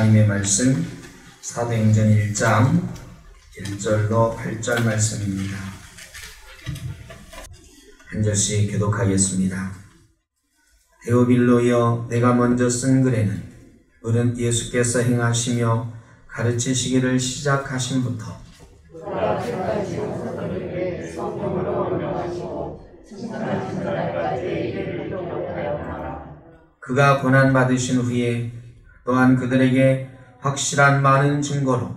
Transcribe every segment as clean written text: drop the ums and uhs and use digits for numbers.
하나님의 말씀 사도행전 1장 1절로 8절 말씀입니다. 한 절씩 교독하겠습니다. 데오빌로여, 내가 먼저 쓴 글에는 우리는 예수께서 행하시며 가르치시기를 시작하심부터 그가 고난받으신 후에 또한 그들에게 확실한 많은 증거로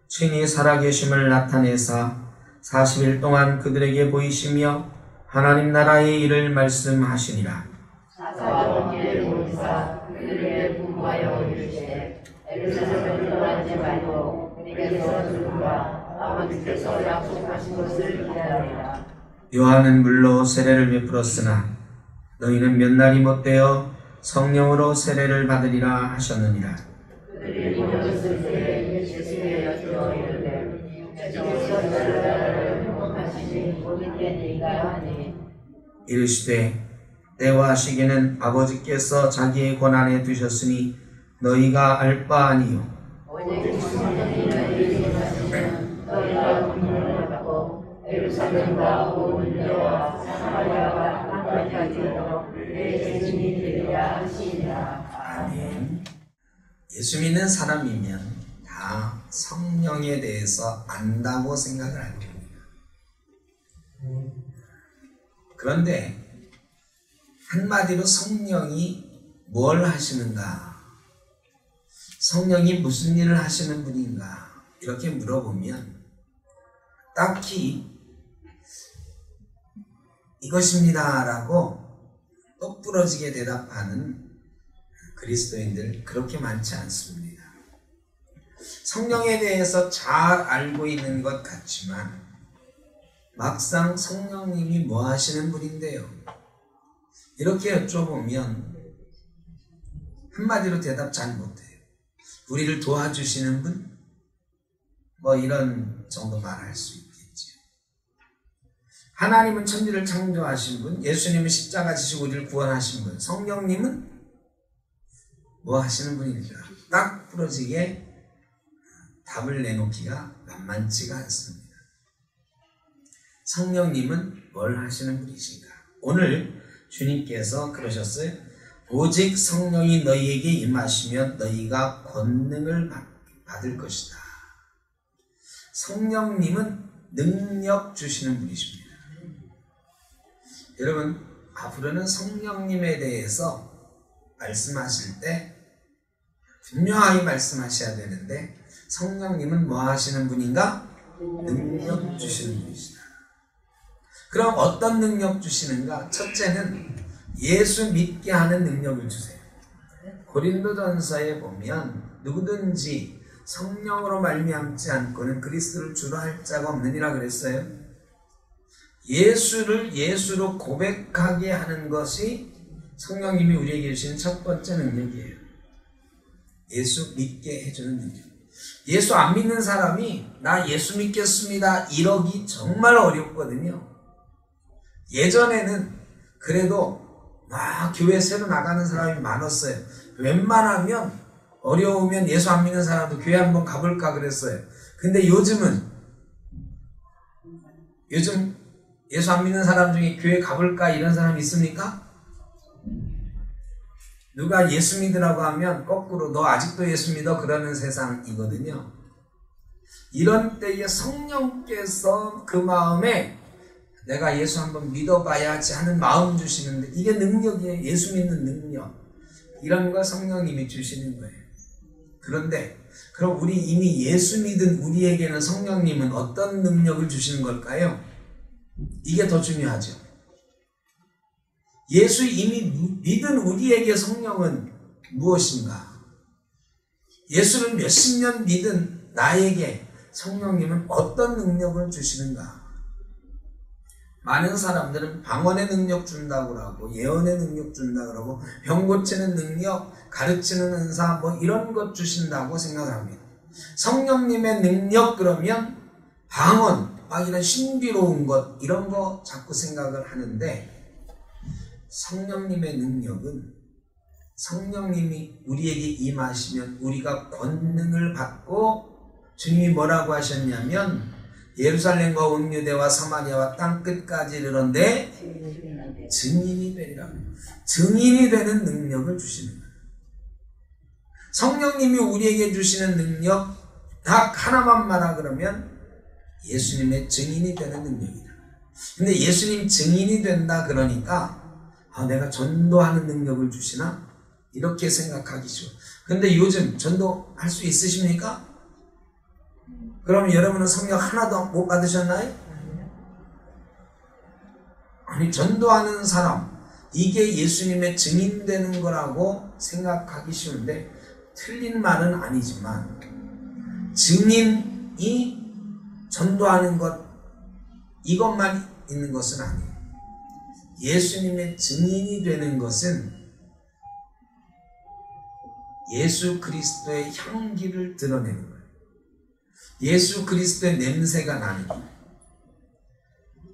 친히 살아계심을 나타내사 40일 동안 그들에게 보이시며 하나님 나라의 일을 말씀하시니라. 요한은 물로 세례를 베풀었으나 너희는 몇 날이 못되어 성령으로 세례를 받으리라 하셨느니라. 이르시되 때와 시기는 아버지께서 자기의 권한에 두셨으니 너희가 알 바 아니요 아멘. 예수 믿는 사람이면 다 성령에 대해서 안다고 생각을 할 겁니다. 그런데 한마디로 성령이 뭘 하시는가? 성령이 무슨 일을 하시는 분인가? 이렇게 물어보면 딱히 이것입니다 라고 똑부러지게 대답하는 그리스도인들 그렇게 많지 않습니다. 성령에 대해서 잘 알고 있는 것 같지만 막상 성령님이 뭐 하시는 분인데요? 이렇게 여쭤보면 한마디로 대답 잘 못해요. 우리를 도와주시는 분? 뭐 이런 정도 말할 수 있겠죠. 하나님은 천지를 창조하신 분, 예수님은 십자가 지시고 우리를 구원하신 분, 성령님은 뭐 하시는 분일까? 딱 부러지게 답을 내놓기가 만만치가 않습니다. 성령님은 뭘 하시는 분이신가? 오늘 주님께서 그러셨어요. 오직 성령이 너희에게 임하시면 너희가 권능을 받을 것이다. 성령님은 능력 주시는 분이십니다. 여러분, 앞으로는 성령님에 대해서 말씀하실 때 분명하게 말씀하셔야 되는데 성령님은 뭐 하시는 분인가? 능력 주시는 분이시다. 그럼 어떤 능력 주시는가? 첫째는 예수 믿게 하는 능력을 주세요. 고린도전서에 보면 누구든지 성령으로 말미암지 않고는 그리스도를 주로 할 자가 없느니라 그랬어요. 예수를 예수로 고백하게 하는 것이 성령님이 우리에게 주시는 첫 번째 능력이에요. 예수 믿게 해주는 능력. 예수 안 믿는 사람이 나 예수 믿겠습니다 이러기 정말 어렵거든요. 예전에는 그래도 막 교회 새로 나가는 사람이 많았어요. 웬만하면 어려우면 예수 안 믿는 사람도 교회 한번 가볼까 그랬어요. 근데 요즘 예수 안 믿는 사람 중에 교회 가볼까 이런 사람 있습니까? 누가 예수 믿으라고 하면 거꾸로 너 아직도 예수 믿어? 그러는 세상이거든요. 이런 때에 성령께서 그 마음에 내가 예수 한번 믿어봐야지 하는 마음 주시는데 이게 능력이에요. 예수 믿는 능력. 이런 걸 성령님이 주시는 거예요. 그런데 그럼 우리 이미 예수 믿은 우리에게는 성령님은 어떤 능력을 주시는 걸까요? 이게 더 중요하죠. 예수 이미 믿은 우리에게 성령은 무엇인가? 예수를 몇십 년 믿은 나에게 성령님은 어떤 능력을 주시는가? 많은 사람들은 방언의 능력 준다고 하고 예언의 능력 준다고 하고 병 고치는 능력, 가르치는 은사 뭐 이런 것 주신다고 생각을 합니다. 성령님의 능력 그러면 방언, 막 이런 신비로운 것 이런 거 자꾸 생각을 하는데 성령님의 능력은 성령님이 우리에게 임하시면 우리가 권능을 받고, 주님이 뭐라고 하셨냐면 예루살렘과 온 유대와 사마리아와 땅끝까지 이르는데 증인이 되리라. 증인이 되는 능력을 주시는 거예요. 성령님이 우리에게 주시는 능력 딱 하나만 말하 그러면 예수님의 증인이 되는 능력이다. 근데 예수님 증인이 된다 그러니까 내가 전도하는 능력을 주시나? 이렇게 생각하기 쉬워. 근데 요즘 전도할 수 있으십니까? 그럼 여러분은 성령 하나도 못 받으셨나요? 아니, 전도하는 사람, 이게 예수님의 증인되는 거라고 생각하기 쉬운데 틀린 말은 아니지만, 증인이 전도하는 것, 이것만 있는 것은 아니에요. 예수님의 증인이 되는 것은 예수 그리스도의 향기를 드러내는 거예요. 예수 그리스도의 냄새가 나는 거예요.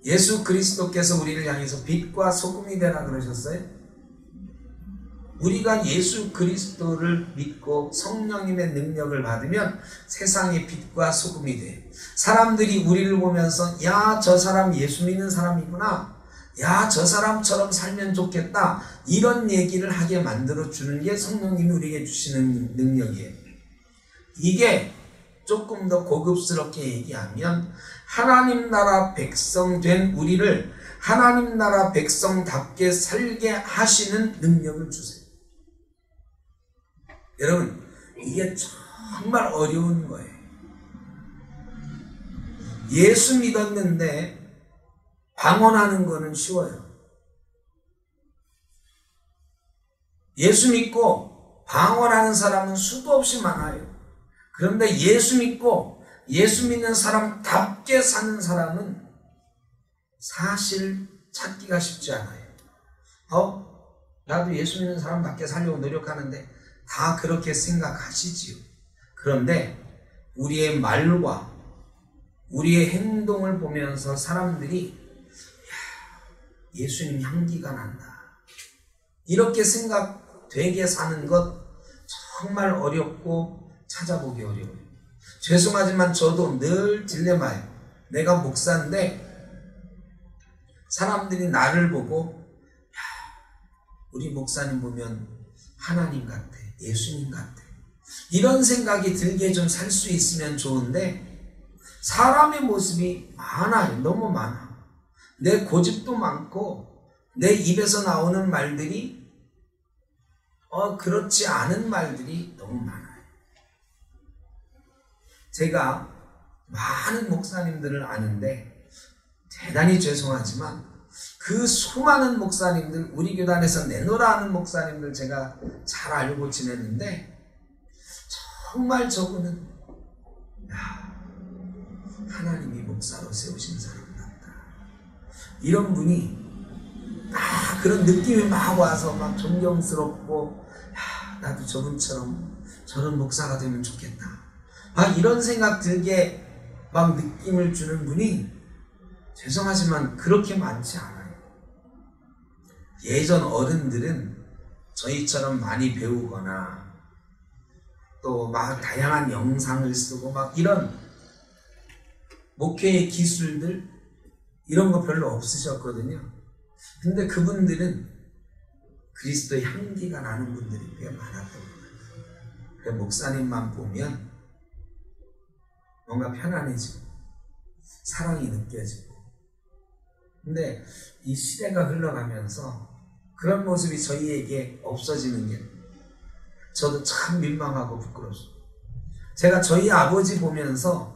예수 그리스도께서 우리를 향해서 빛과 소금이 되라 그러셨어요. 우리가 예수 그리스도를 믿고 성령님의 능력을 받으면 세상의 빛과 소금이 돼요. 사람들이 우리를 보면서 야, 저 사람 예수 믿는 사람이구나, 야, 저 사람처럼 살면 좋겠다, 이런 얘기를 하게 만들어주는 게 성령님이 우리에게 주시는 능력이에요. 이게 조금 더 고급스럽게 얘기하면 하나님 나라 백성 된 우리를 하나님 나라 백성답게 살게 하시는 능력을 주세요. 여러분, 이게 정말 어려운 거예요. 예수 믿었는데 방언하는 거는 쉬워요. 예수 믿고 방언하는 사람은 수도 없이 많아요. 그런데 예수 믿고 예수 믿는 사람답게 사는 사람은 사실 찾기가 쉽지 않아요. 나도 예수 믿는 사람답게 살려고 노력하는데 다 그렇게 생각하시지요. 그런데 우리의 말과 우리의 행동을 보면서 사람들이 예수님 향기가 난다, 이렇게 생각되게 사는 것 정말 어렵고 찾아보기 어려워요. 죄송하지만 저도 늘 딜레마예요. 내가 목사인데 사람들이 나를 보고 우리 목사님 보면 하나님 같아, 예수님 같아, 이런 생각이 들게 좀 살 수 있으면 좋은데 사람의 모습이 많아요. 너무 많아. 내 고집도 많고 내 입에서 나오는 말들이 그렇지 않은 말들이 너무 많아요. 제가 많은 목사님들을 아는데 대단히 죄송하지만 그 수많은 목사님들, 우리 교단에서 내놓으라 하는 목사님들 제가 잘 알고 지냈는데 정말 저분은 하나님이 목사로 세우신 사람 같다, 이런 분이 그런 느낌이 막 와서 막 존경스럽고 나도 저분처럼 저런 목사가 되면 좋겠다, 이런 생각 들게 막 느낌을 주는 분이 죄송하지만 그렇게 많지 않아요. 예전 어른들은 저희처럼 많이 배우거나 또 막 다양한 영상을 쓰고 막 이런 목회의 기술들 이런 거 별로 없으셨거든요. 근데 그분들은 그리스도의 향기가 나는 분들이 꽤 많았던 거예요. 그래서 목사님만 보면 뭔가 편안해지고 사랑이 느껴지고. 근데 이 시대가 흘러가면서 그런 모습이 저희에게 없어지는 게 저도 참 민망하고 부끄럽습니다. 제가 저희 아버지 보면서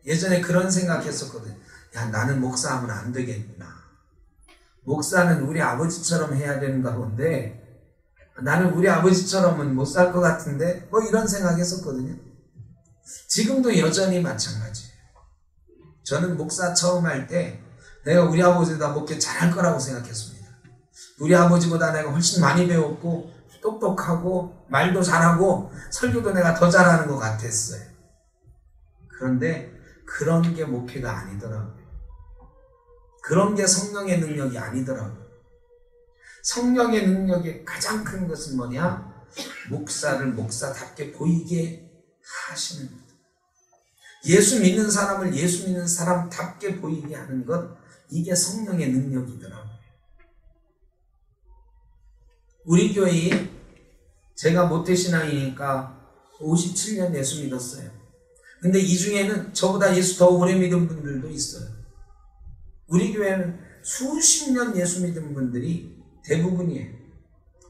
예전에 그런 생각했었거든요. 나는 목사하면 안 되겠구나. 목사는 우리 아버지처럼 해야 되는가 본데 나는 우리 아버지처럼은 못 살 것 같은데 이런 생각했었거든요. 지금도 여전히 마찬가지예요. 저는 목사 처음 할 때 내가 우리 아버지보다 목회 잘할 거라고 생각했습니다. 우리 아버지보다 내가 훨씬 많이 배웠고 똑똑하고 말도 잘하고 설교도 내가 더 잘하는 것 같았어요. 그런데 그런 게 목회가 아니더라고요. 그런 게 성령의 능력이 아니더라고요. 성령의 능력의 가장 큰 것은 뭐냐? 목사를 목사답게 보이게 하시는 것. 예수 믿는 사람을 예수 믿는 사람답게 보이게 하는 것, 이게 성령의 능력이더라고요. 우리 교회에 제가 모태신앙이니까 57년 예수 믿었어요. 근데 이 중에는 저보다 예수 더 오래 믿은 분들도 있어요. 우리 교회는 수십 년 예수 믿은 분들이 대부분이에요.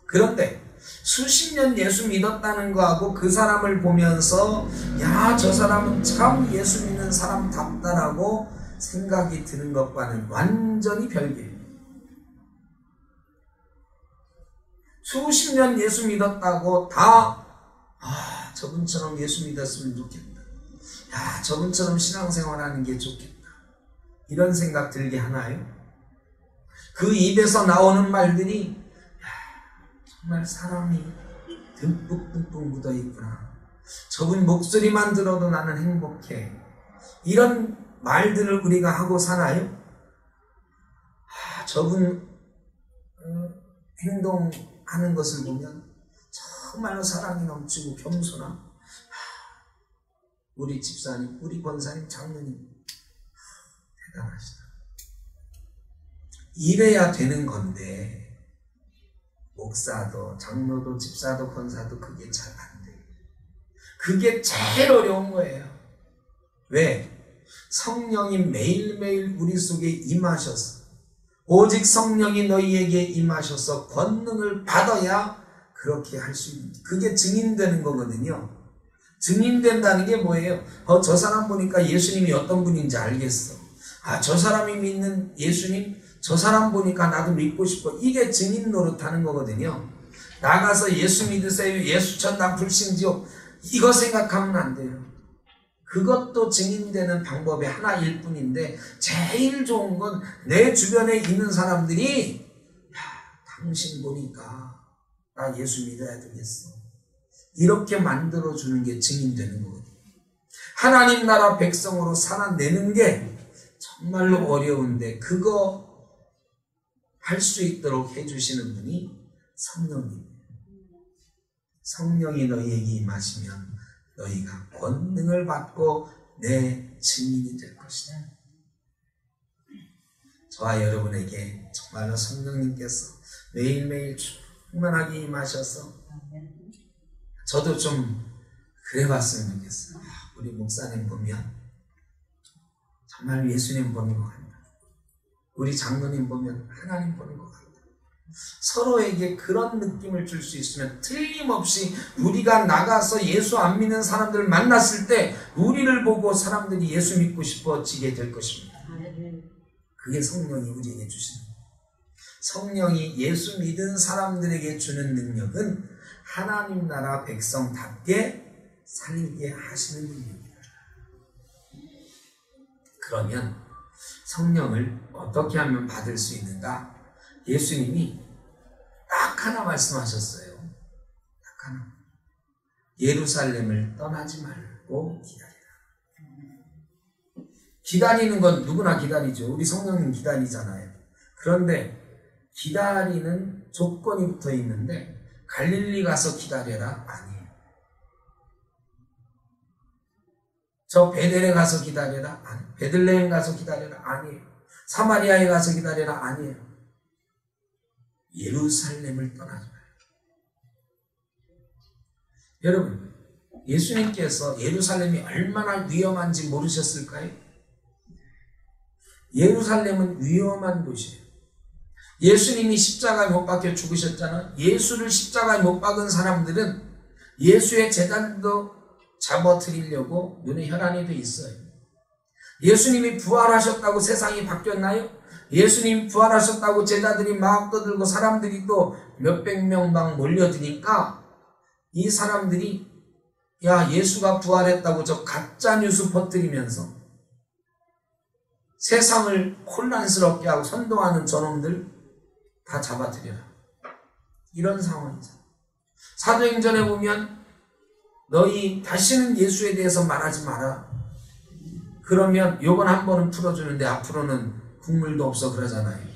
그런데 수십 년 예수 믿었다는 거하고 그 사람을 보면서 야, 저 사람은 참 예수 믿는 사람답다라고 생각이 드는 것과는 완전히 별개예요. 수십 년 예수 믿었다고 다 저분처럼 예수 믿었으면 좋겠다. 야, 저분처럼 신앙생활하는 게 좋겠다. 이런 생각 들게 하나요? 그 입에서 나오는 말들이 정말 사람이 듬뿍듬뿍 묻어있구나. 저분 목소리만 들어도 나는 행복해. 이런 말들을 우리가 하고 사나요? 저분 행동하는 것을 보면 정말로 사랑이 넘치고 겸손한 우리 집사님, 우리 권사님, 장로님 대단하시다. 이래야 되는 건데 목사도 장로도 집사도 권사도 그게 잘 안 돼요. 그게 제일 어려운 거예요. 왜? 성령이 매일매일 우리 속에 임하셔서 오직 성령이 너희에게 임하셔서 권능을 받아야 그렇게 할 수 있는, 그게 증인되는 거거든요. 증인된다는 게 뭐예요? 저 사람 보니까 예수님이 어떤 분인지 알겠어. 저 사람이 믿는 예수님, 저 사람 보니까 나도 믿고 싶어. 이게 증인 노릇하는 거거든요. 나가서 예수 믿으세요, 예수 천당 불신지옥, 이거 생각하면 안 돼요. 그것도 증인되는 방법의 하나일 뿐인데 제일 좋은 건 내 주변에 있는 사람들이 당신 보니까 나 예수 믿어야 되겠어, 이렇게 만들어주는 게 증인되는 거거든요. 하나님 나라 백성으로 살아내는 게 정말로 어려운데 그거 할 수 있도록 해주시는 분이 성령입니다. 성령이 너희에게 임하시면 너희가 권능을 받고 내 증인이 될 것이다. 저와 여러분에게 정말로 성령님께서 매일매일 충만하게 임하셔서 저도 좀 그래봤으면 좋겠어요. 우리 목사님 보면 정말 예수님 보는 것 같다. 우리 장로님 보면 하나님 보는 것 같다. 서로에게 그런 느낌을 줄 수 있으면 틀림없이 우리가 나가서 예수 안 믿는 사람들을 만났을 때 우리를 보고 사람들이 예수 믿고 싶어지게 될 것입니다. 그게 성령이 우리에게 주시는 거예요. 성령이 예수 믿은 사람들에게 주는 능력은 하나님 나라 백성답게 살게 하시는 능력입니다. 그러면 성령을 어떻게 하면 받을 수 있는가? 예수님이 딱 하나 말씀하셨어요. 딱 하나. 예루살렘을 떠나지 말고 기다리라. 기다리는 건 누구나 기다리죠. 우리 성령님 기다리잖아요. 그런데 기다리는 조건이 붙어 있는데 갈릴리 가서 기다려라? 아니에요. 저 베델에 가서 기다려라? 아니에요. 베들레헴 가서 기다려라? 아니에요. 사마리아에 가서 기다려라? 아니에요. 예루살렘을 떠나지 마요. 여러분, 예수님께서 예루살렘이 얼마나 위험한지 모르셨을까요? 예루살렘은 위험한 곳이에요. 예수님이 십자가에 못 박혀 죽으셨잖아요. 예수를 십자가에 못 박은 사람들은 예수의 제자들도 잡아뜨리려고 눈에 혈안이 돼 있어요. 예수님이 부활하셨다고 세상이 바뀌었나요? 예수님 부활하셨다고 제자들이 막 떠들고 사람들이 또 몇백 명 막 몰려드니까 이 사람들이 야, 예수가 부활했다고 저 가짜 뉴스 퍼뜨리면서 세상을 혼란스럽게 하고 선동하는 저놈들 다 잡아들여라. 이런 상황이죠. 사도행전에 보면 너희 다시는 예수에 대해서 말하지 마라. 그러면 요번 한 번은 풀어주는데 앞으로는 국물도 없어 그러잖아요.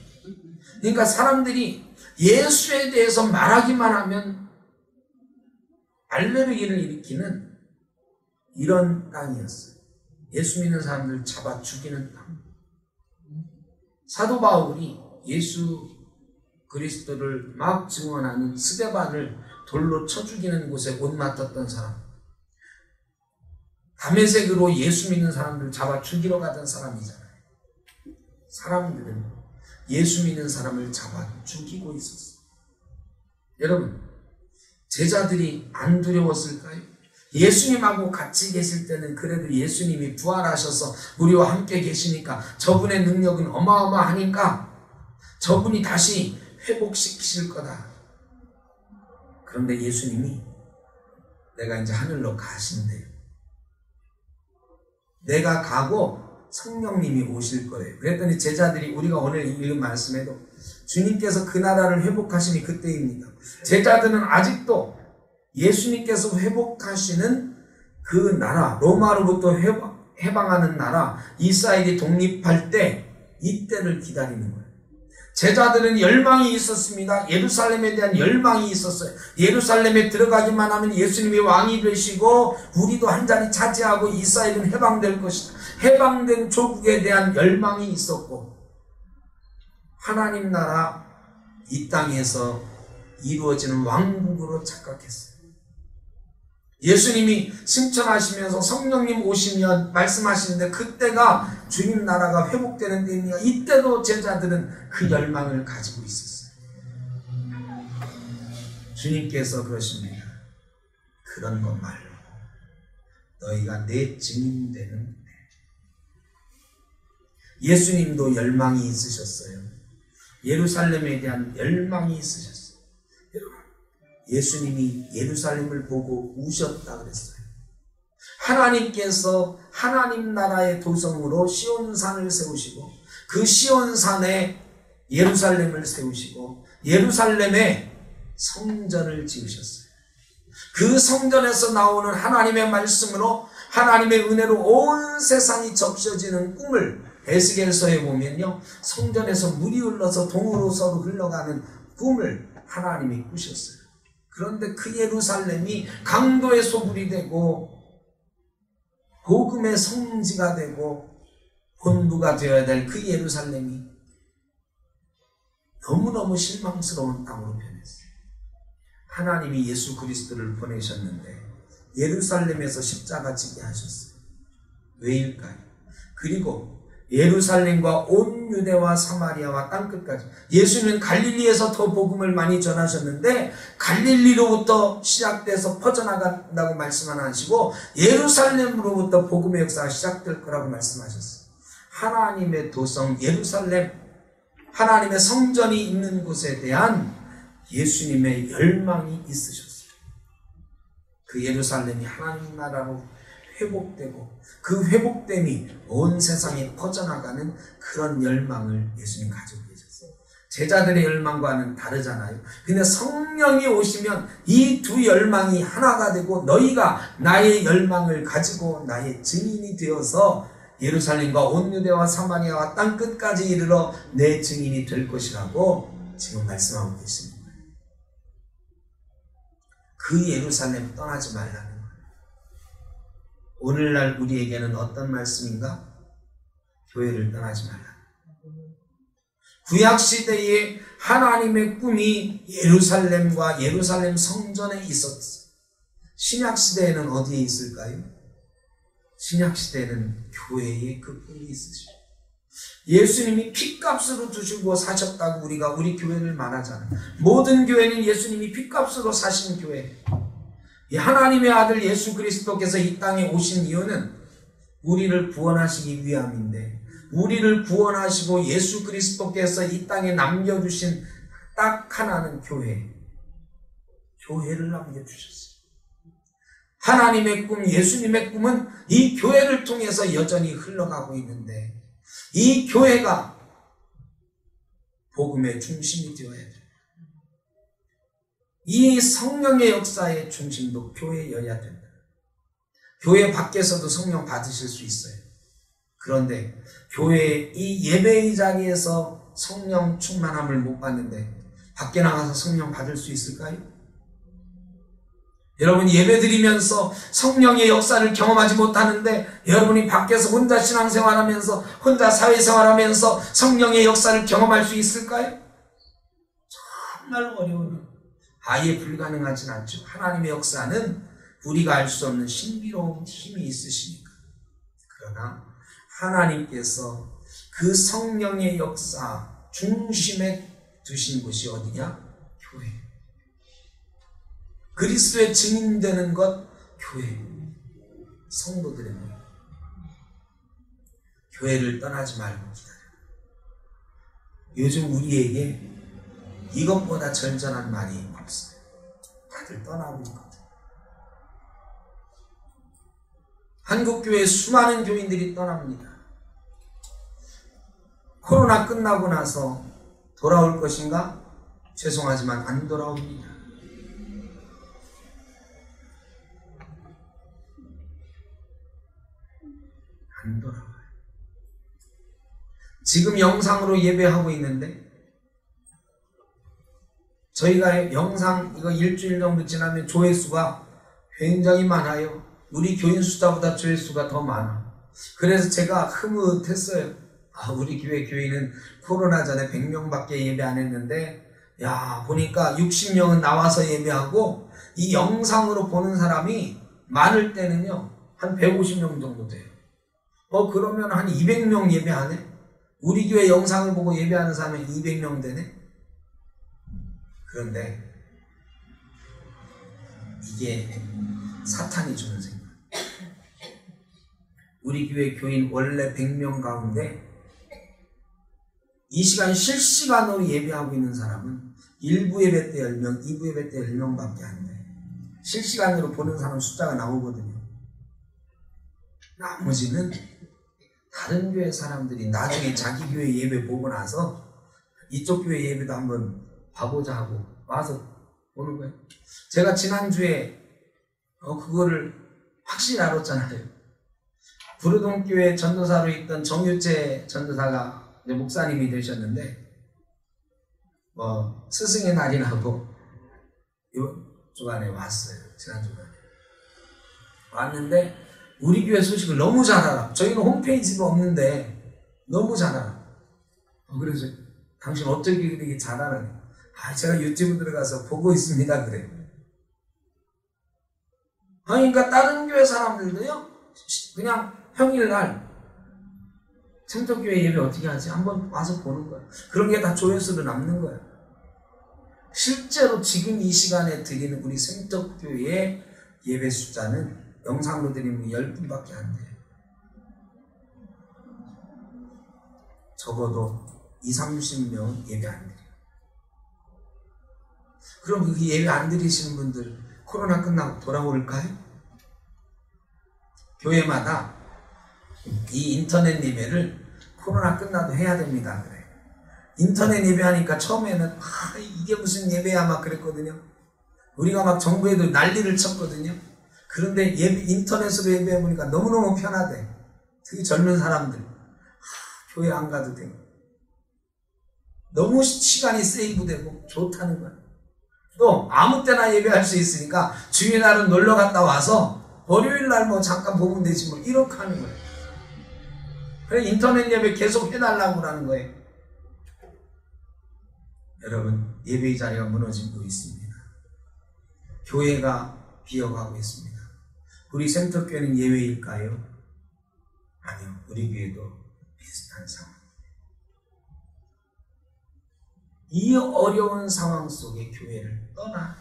그러니까 사람들이 예수에 대해서 말하기만 하면 알레르기를 일으키는 이런 땅이었어요. 예수 믿는 사람들 잡아 죽이는 땅. 사도 바울이 예수 그리스도를 막 증언하는 스데반을 돌로 쳐 죽이는 곳에 옷 맡았던 사람. 다메섹으로 예수 믿는 사람들 잡아 죽이러 가던 사람이잖아요. 사람들은 예수 믿는 사람을 잡아 죽이고 있었어요. 여러분, 제자들이 안 두려웠을까요? 예수님하고 같이 계실 때는 그래도 예수님이 부활하셔서 우리와 함께 계시니까 저분의 능력은 어마어마하니까 저분이 다시 회복시키실 거다. 그런데 예수님이 내가 이제 하늘로 가신대요. 내가 가고 성령님이 오실 거예요. 그랬더니 제자들이 우리가 오늘 읽은 말씀에도 주님께서 그 나라를 회복하시니 그때입니다. 제자들은 아직도 예수님께서 회복하시는 그 나라, 로마로부터 해방하는 나라, 이스라엘이 독립할 때 이때를 기다리는 거예요. 제자들은 열망이 있었습니다. 예루살렘에 대한 열망이 있었어요. 예루살렘에 들어가기만 하면 예수님이 왕이 되시고 우리도 한 자리 차지하고 이스라엘은 해방될 것이다. 해방된 조국에 대한 열망이 있었고 하나님 나라 이 땅에서 이루어지는 왕국으로 착각했어요. 예수님이 승천하시면서 성령님 오시면 말씀하시는데 그때가 주님 나라가 회복되는 때입니다. 이때도 제자들은 그 열망을 가지고 있었어요. 주님께서 그러십니다. 그런 것 말고 너희가 내 증인 되는 예수님도 열망이 있으셨어요. 예루살렘에 대한 열망이 있으셨어요. 여러분, 예수님이 예루살렘을 보고 우셨다 그랬어요. 하나님께서 하나님 나라의 도성으로 시온산을 세우시고 그 시온산에 예루살렘을 세우시고 예루살렘에 성전을 지으셨어요. 그 성전에서 나오는 하나님의 말씀으로 하나님의 은혜로 온 세상이 적셔지는 꿈을 에스겔서에 보면요, 성전에서 물이 흘러서 동으로서로 흘러가는 꿈을 하나님이 꾸셨어요. 그런데 그 예루살렘이 강도의 소굴이 되고 복음의 성지가 되고 본부가 되어야 될 그 예루살렘이 너무너무 실망스러운 땅으로 변했어요. 하나님이 예수 그리스도를 보내셨는데 예루살렘에서 십자가 지게 하셨어요. 왜일까요? 그리고 예루살렘과 온 유대와 사마리아와 땅끝까지 예수는 갈릴리에서 더 복음을 많이 전하셨는데 갈릴리로부터 시작돼서 퍼져나간다고 말씀 안 하시고 예루살렘으로부터 복음의 역사가 시작될 거라고 말씀하셨어요. 하나님의 도성 예루살렘, 하나님의 성전이 있는 곳에 대한 예수님의 열망이 있으셨어요. 그 예루살렘이 하나님 나라로 회복되고 그 회복됨이 온 세상에 퍼져나가는 그런 열망을 예수님 가지고 계셨어요. 제자들의 열망과는 다르잖아요. 근데 성령이 오시면 이 두 열망이 하나가 되고 너희가 나의 열망을 가지고 나의 증인이 되어서 예루살렘과 온 유대와 사마리아와 땅끝까지 이르러 내 증인이 될 것이라고 지금 말씀하고 계십니다. 그 예루살렘 떠나지 말라는 거예요. 오늘날 우리에게는 어떤 말씀인가? 교회를 떠나지 말라. 구약시대에 하나님의 꿈이 예루살렘과 예루살렘 성전에 있었어요. 신약시대에는 어디에 있을까요? 신약시대에는 교회에 그 꿈이 있으시죠. 예수님이 핏값으로 주시고 사셨다고 우리가 우리 교회를 말하잖아요. 모든 교회는 예수님이 핏값으로 사신 교회. 이 하나님의 아들 예수 그리스도께서 이 땅에 오신 이유는 우리를 구원하시기 위함인데 우리를 구원하시고 예수 그리스도께서 이 땅에 남겨주신 딱 하나는 교회. 교회를 남겨주셨어요. 하나님의 꿈, 예수님의 꿈은 이 교회를 통해서 여전히 흘러가고 있는데 이 교회가 복음의 중심이 되어야 돼요. 이 성령의 역사의 중심도 교회여야 된다. 교회 밖에서도 성령 받으실 수 있어요. 그런데 교회 이 예배의 자리에서 성령 충만함을 못 받는데 밖에 나가서 성령 받을 수 있을까요? 여러분 예배 드리면서 성령의 역사를 경험하지 못하는데 여러분이 밖에서 혼자 신앙생활하면서 혼자 사회생활하면서 성령의 역사를 경험할 수 있을까요? 정말 어려워요. 아예 불가능하진 않죠. 하나님의 역사는 우리가 알 수 없는 신비로운 힘이 있으시니까. 그러나 하나님께서 그 성령의 역사 중심에 두신 곳이 어디냐? 교회. 그리스도의 증인되는 것, 교회. 성도들의 모임. 교회를 떠나지 말고 기다려. 요즘 우리에게 이것보다 절전한 말이 없어요. 다들 떠나고 있거든. 한국교회 수많은 교인들이 떠납니다. 코로나 끝나고 나서 돌아올 것인가? 죄송하지만 안 돌아옵니다. 안 돌아와요. 지금 영상으로 예배하고 있는데 저희가 영상 이거 일주일 정도 지나면 조회수가 굉장히 많아요. 우리 교인 숫자보다 조회수가 더 많아. 그래서 제가 흐뭇했어요. 우리 교회 교인은 코로나 전에 100명밖에 예배 안 했는데 야 보니까 60명은 나와서 예배하고 이 영상으로 보는 사람이 많을 때는요 한 150명 정도 돼요. 그러면 한 200명 예배하네? 우리 교회 영상을 보고 예배하는 사람이 200명 되네? 그런데 이게 사탄이 주는 생각. 우리 교회 교인 원래 100명 가운데 이 시간 실시간으로 예배하고 있는 사람은 1부 예배 때 10명, 2부 예배 때 10명밖에 안 돼. 실시간으로 보는 사람 숫자가 나오거든요. 나머지는 다른 교회 사람들이 나중에 자기 교회 예배 보고 나서 이쪽 교회 예배도 한번 봐보자 하고 와서 보는 거예요. 제가 지난주에 그거를 확실히 알았잖아요. 부르동교회 전도사로 있던 정유재 전도사가 이제 목사님이 되셨는데 스승의 날이라고 이번 주간에 왔어요. 지난 주간에 왔는데 우리 교회 소식을 너무 잘 알아. 저희는 홈페이지가 없는데 너무 잘 알아. 그래서 당신 어떻게 이렇게 잘 알아요? 제가 유튜브 들어가서 보고 있습니다. 그래요. 그러니까 다른 교회 사람들도요 그냥 평일날 생터교회 예배 어떻게 하지? 한번 와서 보는 거야. 그런 게 다 조회수로 남는 거야. 실제로 지금 이 시간에 드리는 우리 생터교회의 예배 숫자는 영상으로 드리면 10분밖에 안 돼요. 적어도 20-30명 예배 안 드려요. 그럼 그 예배 안 드리시는 분들 코로나 끝나고 돌아올까요? 교회마다 이 인터넷 예배를 코로나 끝나도 해야 됩니다. 그래. 인터넷 예배하니까 처음에는 이게 무슨 예배야 막 그랬거든요. 우리가 막 정부에도 난리를 쳤거든요. 그런데 인터넷으로 예배해보니까 너무너무 편하대. 특히 젊은 사람들 교회 안 가도 되고 너무 시간이 세이브되고 좋다는 거야. 또 아무 때나 예배할 수 있으니까 주일날은 놀러 갔다 와서 월요일날 잠깐 보면 되지 이렇게 하는 거예요. 그래 인터넷 예배 계속 해달라고 하는 거예요. 여러분 예배의 자리가 무너지고 있습니다. 교회가 비어가고 있습니다. 우리 센터교회는 예외일까요? 아니요. 우리 교회도 비슷한 상황. 이 어려운 상황 속에 교회를 떠나요.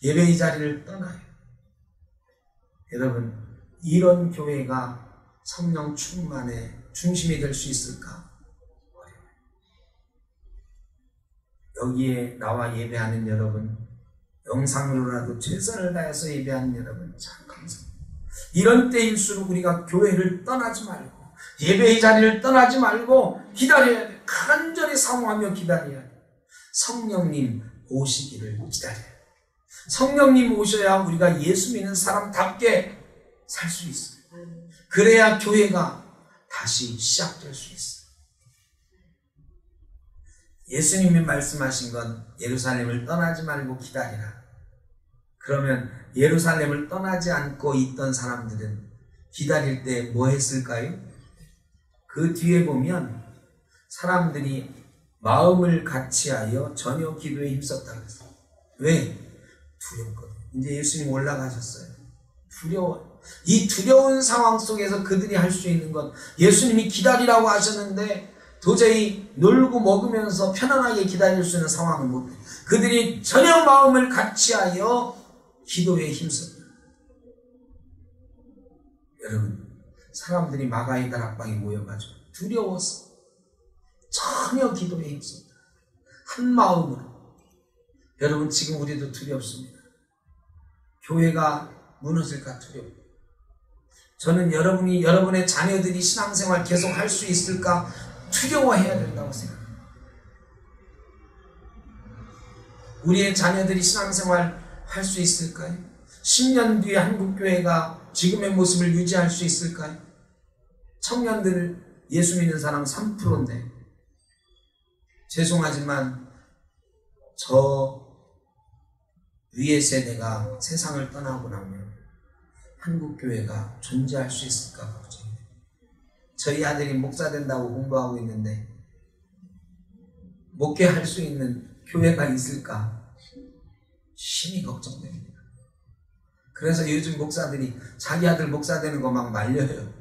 예배의 자리를 떠나요. 여러분 이런 교회가 성령 충만의 중심이 될 수 있을까? 여기에 나와 예배하는 여러분, 영상으로라도 최선을 다해서 예배하는 여러분 참 감사합니다. 이런 때일수록 우리가 교회를 떠나지 말고 예배의 자리를 떠나지 말고 기다려야 돼. 간절히 사모하며 기다려야 돼. 성령님 오시기를 기다려야 돼. 성령님 오셔야 우리가 예수 믿는 사람답게 살 수 있어요. 그래야 교회가 다시 시작될 수 있어요. 예수님이 말씀하신 건 예루살렘을 떠나지 말고 기다리라. 그러면 예루살렘을 떠나지 않고 있던 사람들은 기다릴 때 뭐 했을까요? 그 뒤에 보면 사람들이 마음을 같이하여 저녁 기도에 힘썼다고 했어요. 왜? 두렵거든요. 이제 예수님 올라가셨어요. 두려워요. 이 두려운 상황 속에서 그들이 할 수 있는 건, 예수님이 기다리라고 하셨는데 도저히 놀고 먹으면서 편안하게 기다릴 수 있는 상황을 못 해요. 그들이 전혀 마음을 같이하여 기도에 힘썼다. 여러분, 사람들이 마가의 다락방에 모여가지고 두려워서 전혀 기도에 힘썼다. 한 마음으로. 여러분, 지금 우리도 두렵습니다. 교회가 무너질까 두렵고, 저는 여러분의 자녀들이 신앙생활 계속 할 수 있을까 두려워해야 된다고 생각합니다. 우리의 자녀들이 신앙생활 할 수 있을까요? 10년 뒤에 한국교회가 지금의 모습을 유지할 수 있을까요? 청년들 예수 믿는 사람 3%인데, 죄송하지만 저 위의 세대가 세상을 떠나고 나면 한국교회가 존재할 수 있을까 걱정이에요. 저희 아들이 목사 된다고 공부하고 있는데 목회할 수 있는 교회가 있을까 심히 걱정됩니다. 그래서 요즘 목사들이 자기 아들 목사 되는 거 막 말려요.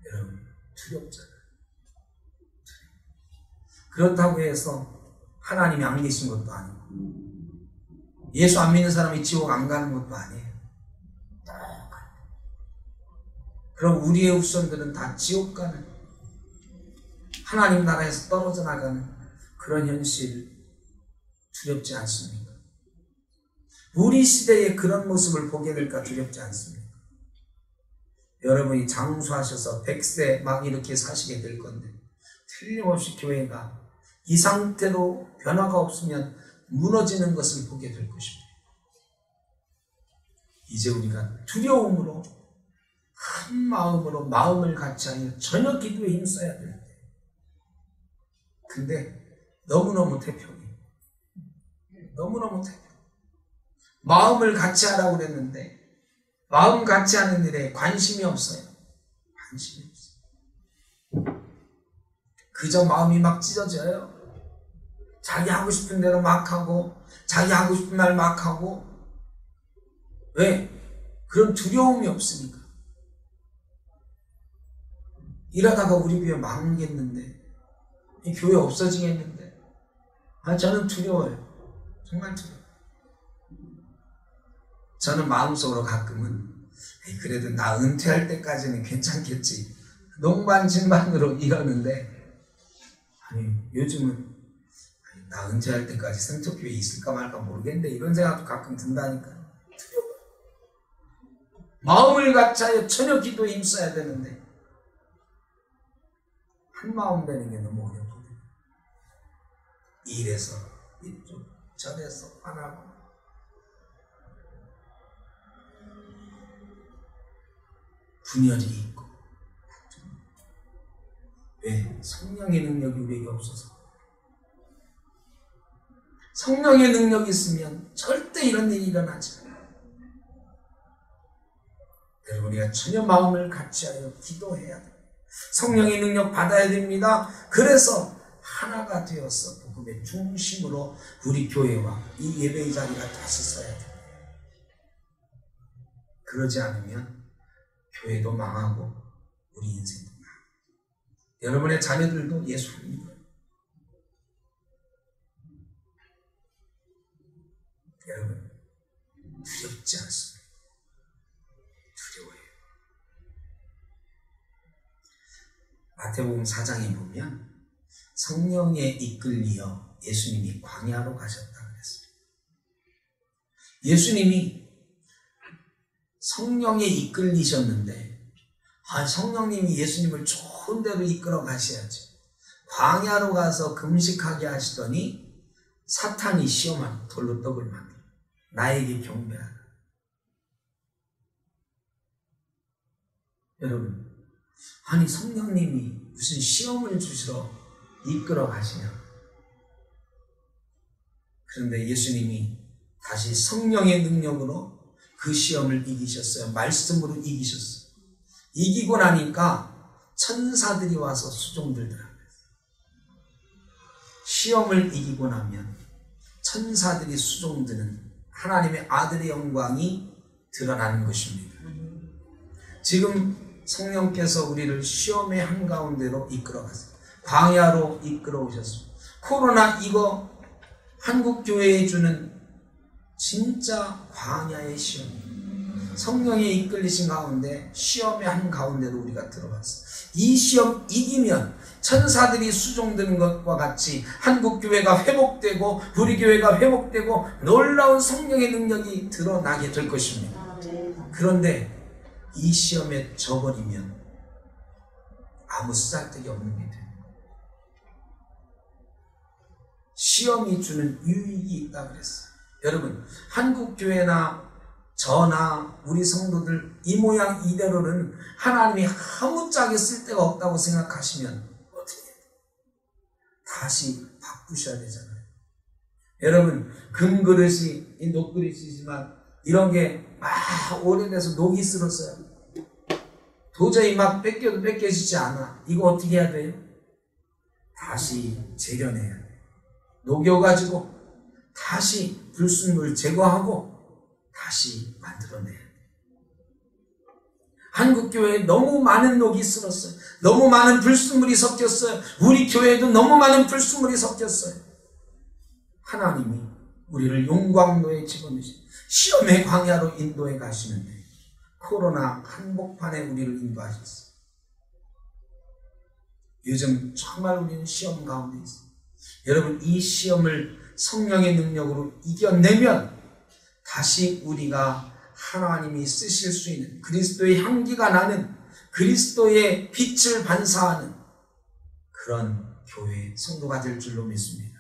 여러분, 두렵잖아요. 그렇다고 해서 하나님이 안 계신 것도 아니고, 예수 안 믿는 사람이 지옥 안 가는 것도 아니에요. 똑같아요. 그럼 우리의 후손들은 다 지옥 가는, 하나님 나라에서 떨어져 나가는 그런 현실 두렵지 않습니까? 우리 시대에 그런 모습을 보게 될까 두렵지 않습니까? 여러분이 장수하셔서 100세 막 이렇게 사시게 될 건데, 틀림없이 교회가 이 상태로 변화가 없으면 무너지는 것을 보게 될 것입니다. 이제 우리가 두려움으로 한 마음으로 마음을 같이하여 전혀 기도에 힘써야 될 때, 근데 너무너무 태평해요. 너무너무 태평. 마음을 같이 하라고 그랬는데 마음 같이 하는 일에 관심이 없어요. 관심이 없어요. 그저 마음이 막 찢어져요. 자기 하고 싶은 대로 막 하고, 자기 하고 싶은 말 막 하고. 왜? 그런 두려움이 없으니까. 이러다가 우리 교회 망하겠는데, 이 교회 없어지겠는데. 저는 두려워요. 정말 두려워요. 저는 마음속으로 가끔은 그래도 나 은퇴할 때까지는 괜찮겠지, 농반진반으로 이러는데, 요즘은 나 은퇴할 때까지 생터교회에 있을까 말까 모르겠는데 이런 생각도 가끔 든다니까요. 두려워요. 마음을 같이하여 전혀 기도에 힘써야 되는데 한 마음 되는 게 너무 어렵거든요. 이래서 이쪽 저래서 하나고, 분열이 있고. 왜? 성령의 능력이 우리에게 없어서. 성령의 능력이 있으면 절대 이런 일이 일어나지 않아요. 여러분, 우리가 전혀 마음을 같이하여 기도해야 돼요. 성령의 능력 받아야 됩니다. 그래서 하나가 되어서 복음의 중심으로 우리 교회와 이 예배의 자리가 다시 서야 돼요. 그러지 않으면 교회도 망하고 우리 인생도 망하고, 여러분의 자녀들도 예수를 믿어요. 여러분, 두렵지 않습니다. 두려워요. 마태복음 4장에 보면 성령에 이끌리어 예수님이 광야로 가셨다 그랬어요. 예수님이 성령에 이끌리셨는데, 성령님이 예수님을 좋은 데로 이끌어 가셔야지. 광야로 가서 금식하게 하시더니 사탄이 시험한 돌로 떡을 만들어 나에게 경배하라. 여러분, 성령님이 무슨 시험을 주시러 이끌어 가시냐. 그런데 예수님이 다시 성령의 능력으로 그 시험을 이기셨어요. 말씀으로 이기셨어요. 이기고 나니까 천사들이 와서 수종들더라고요. 시험을 이기고 나면 천사들이 수종드는 하나님의 아들의 영광이 드러나는 것입니다. 지금 성령께서 우리를 시험의 한가운데로 이끌어갔어요. 광야로 이끌어오셨습니다. 코로나 이거 한국교회에 주는 진짜 광야의 시험, 성령에 이끌리신 가운데 시험의 한가운데로 우리가 들어갔어요. 이 시험 이기면 천사들이 수종드는 것과 같이 한국교회가 회복되고 우리 교회가 회복되고 놀라운 성령의 능력이 드러나게 될 것입니다. 그런데 이 시험에 져버리면 아무 쓰잘데기 없는 게 돼요. 시험이 주는 유익이 있다 그랬어요. 여러분, 한국교회나 저나 우리 성도들 이 모양 이대로는 하나님이 아무짝에 쓸 데가 없다고 생각하시면 어떻게 해요? 다시 바꾸셔야 되잖아요. 여러분, 금그릇이 이 녹그릇이지만 이런 게 오래돼서 녹이 슬었어요. 도저히 막 뺏겨도 뺏겨지지 않아. 이거 어떻게 해야 돼요? 다시 재련해야 돼요. 녹여가지고 다시 불순물 제거하고 다시 만들어내야 돼요. 한국교회에 너무 많은 녹이 슬었어요. 너무 많은 불순물이 섞였어요. 우리 교회에도 너무 많은 불순물이 섞였어요. 하나님이 우리를 용광로에 집어넣으신 시험의 광야로 인도해 가시는데 코로나 한복판에 우리를 인도하셨어요. 요즘 정말 우리는 시험 가운데 있어요. 여러분, 이 시험을 성령의 능력으로 이겨내면 다시 우리가 하나님이 쓰실 수 있는 그리스도의 향기가 나는 그리스도의 빛을 반사하는 그런 교회 성도가 될 줄로 믿습니다.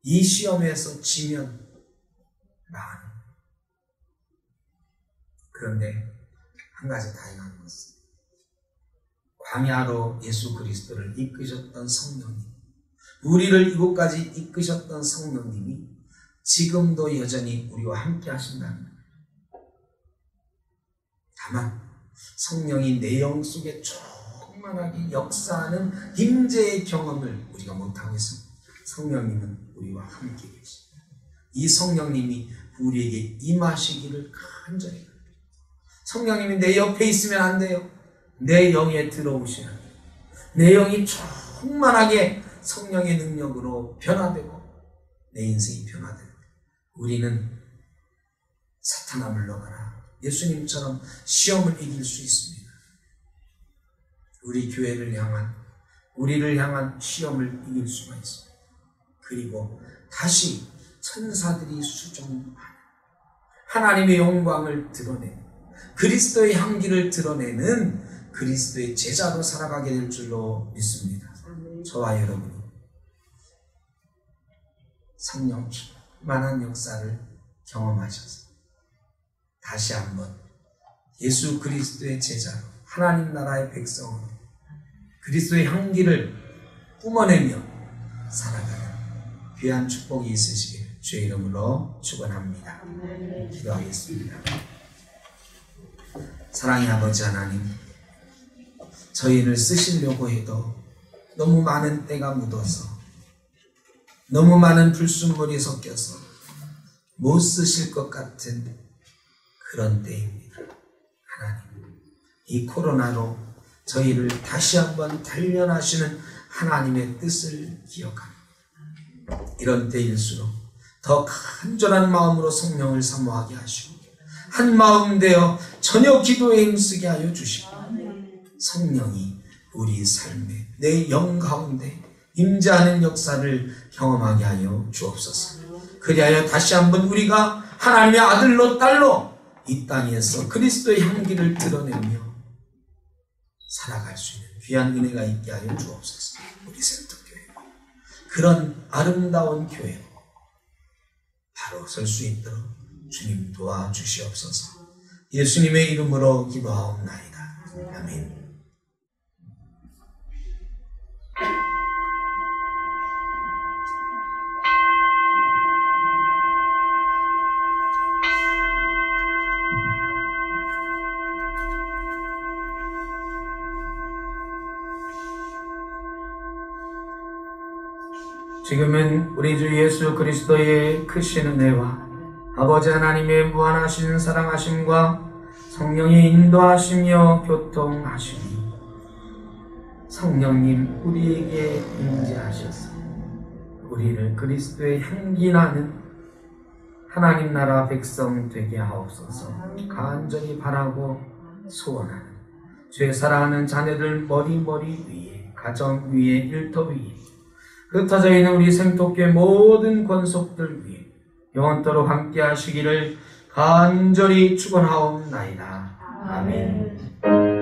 이 시험에서 지면 망하는. 그런데 한 가지 다행한 것은 광야로 예수 그리스도를 이끄셨던 성령님, 우리를 이곳까지 이끄셨던 성령님이 지금도 여전히 우리와 함께 하신다는 거예요. 다만 성령이 내 영 속에 충만하게 역사하는 임재의 경험을 우리가 못하고 있습니다. 성령님은 우리와 함께 계십니다. 이 성령님이 우리에게 임하시기를 간절히 바랍니다. 성령님이 내 옆에 있으면 안 돼요. 내 영에 들어오셔야 돼요. 내 영이 충만하게 성령의 능력으로 변화되고 내 인생이 변화되고 우리는 사탄아 물러가라. 예수님처럼 시험을 이길 수 있습니다. 우리 교회를 향한, 우리를 향한 시험을 이길 수가 있습니다. 그리고 다시 천사들이 수종하는 하나님의 영광을 드러내는 그리스도의 향기를 드러내는 그리스도의 제자로 살아가게 될 줄로 믿습니다. 저와 여러분이 성령 충만한 역사를 경험하셔서 다시 한번 예수 그리스도의 제자로 하나님 나라의 백성으로 그리스도의 향기를 뿜어내며 살아가는 귀한 축복이 있으시길 주의 이름으로 축원합니다. 기도하겠습니다. 사랑의 아버지 하나님, 저희를 쓰시려고 해도 너무 많은 때가 묻어서 너무 많은 불순물이 섞여서 못 쓰실 것 같은 그런 때입니다. 하나님, 이 코로나로 저희를 다시 한번 단련하시는 하나님의 뜻을 기억합니다. 이런 때일수록 더 간절한 마음으로 성령을 사모하게 하시고 한 마음 되어 전혀 기도에 힘쓰게 하여 주시고 성령이 우리 삶에 내 영 가운데 임재하는 역사를 경험하게 하여 주옵소서. 그리하여 다시 한번 우리가 하나님의 아들로 딸로 이 땅에서 그리스도의 향기를 드러내며 살아갈 수 있는 귀한 은혜가 있게 하여 주옵소서. 우리 센터교회 그런 아름다운 교회로 바로 설 수 있도록 주님 도와주시옵소서. 예수님의 이름으로 기도하옵나이다. 아멘. 지금은 우리 주 예수 그리스도의 크신 은혜와 아버지 하나님의 무한하신 사랑하심과 성령의 인도하시며 교통하시니 성령님 우리에게 임재하셔서 우리를 그리스도의 향기 나는 하나님 나라 백성 되게 하옵소서. 간절히 바라고 소원하는 죄 사랑하는 자녀들 머리 위에, 가정 위에, 일터 위에, 흩어져 있는 우리 생토교회 모든 권속들 위에 영원토록 함께 하시기를 간절히 축원하옵나이다. 아멘.